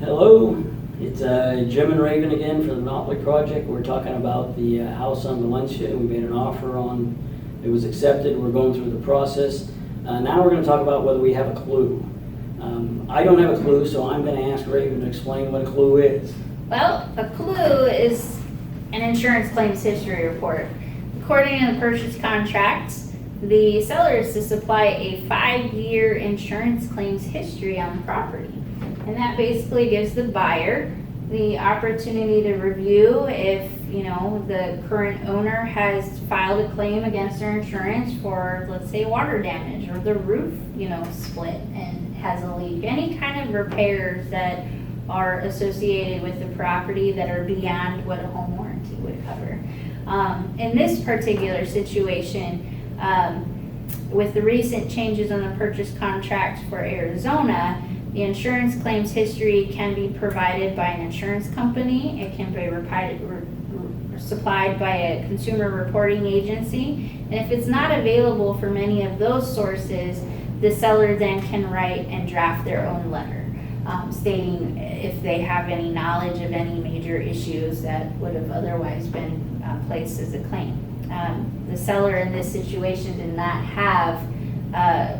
Hello, it's Jim and Rayven again for the Monopoly Project. We're talking about the house on Valencia. We made an offer on, it was accepted. We're going through the process. Now we're going to talk about whether we have a clue. I don't have a clue, so I'm going to ask Rayven to explain what a clue is. Well, a clue is an insurance claims history report. According to the purchase contract, the seller is to supply a 5-year insurance claims history on the property. And that basically gives the buyer the opportunity to review if, the current owner has filed a claim against their insurance for, let's say, water damage, or the roof, split and has a leak. Any kind of repairs that are associated with the property that are beyond what a home warranty would cover. In this particular situation, with the recent changes on the purchase contract for Arizona, the insurance claims history can be provided by an insurance company. It can be supplied by a consumer reporting agency. And if it's not available from any of those sources, the seller then can write and draft their own letter, stating if they have any knowledge of any major issues that would have otherwise been placed as a claim. The seller in this situation did not have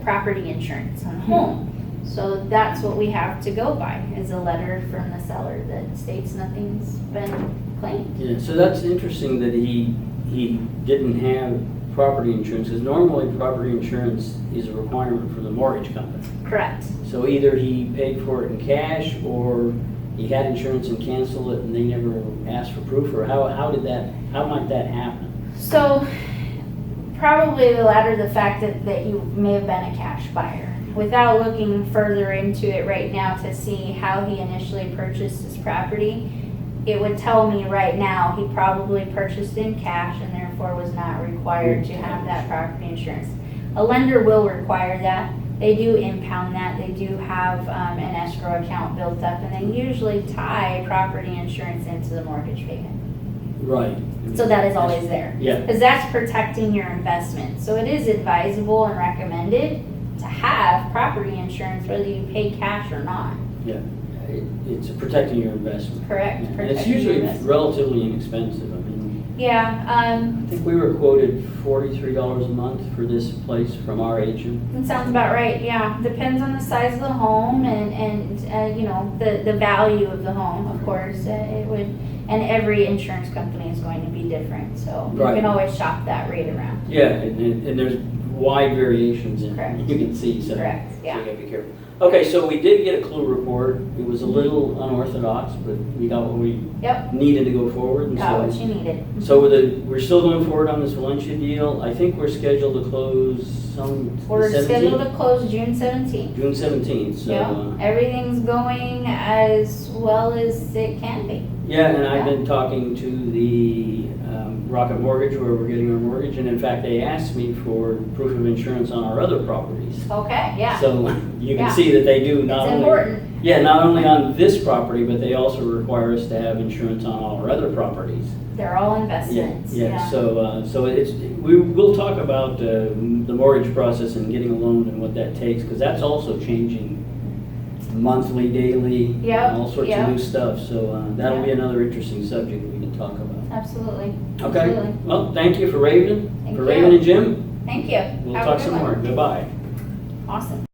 property insurance on the home. So that's what we have to go by, is a letter from the seller that states nothing's been claimed. Yeah, so that's interesting that he didn't have property insurance, because normally property insurance is a requirement for the mortgage company. Correct. So either he paid for it in cash, or he had insurance and canceled it and they never asked for proof, or how might that happen? So probably the latter, the fact that you may have been a cash buyer. Without looking further into it right now to see how he initially purchased his property, it would tell me right now he probably purchased in cash and therefore was not required to have that property insurance. A lender will require that. They do impound that. They do have an escrow account built up, and they usually tie property insurance into the mortgage payment. Right. So that is always there. Yeah. Because that's protecting your investment. So it is advisable and recommended to have property insurance whether you pay cash or not. Yeah, it's protecting your investment. Correct. Yeah. And it's usually relatively inexpensive. I mean, yeah. I think we were quoted $43 a month for this place from our agent. That sounds about right. Yeah, depends on the size of the home and the value of the home. Of course, it would, and every insurance company is going to be different. So you can always shop that rate around. Yeah, and there's wide variations in Correct. You can see. So, Correct. Yeah. So you gotta be careful. Okay, so we did get a clue report. It was a little unorthodox, but we got what we needed to go forward. And got what you needed. So we're still going forward on this Valencia deal. I think we're scheduled to close We're 17th? scheduled to close June 17th. June 17th. So Everything's going as well as it can be. yeah, and I've been talking to the Rocket Mortgage, where we're getting our mortgage, and in fact they asked me for proof of insurance on our other properties. Okay, yeah. So you can see that they do not only important. Yeah, not only on this property, but they also require us to have insurance on all our other properties. They're all investments. Yeah. So we will talk about the mortgage process and getting a loan and what that takes, because that's also changing monthly, daily, all sorts of new stuff. So that'll be another interesting subject we can talk about. Absolutely. Okay. Absolutely. Well, thank you for Rayven. Thank for you. Rayven and Jim. Thank you. We'll Have a talk good some one. more. Goodbye. Awesome.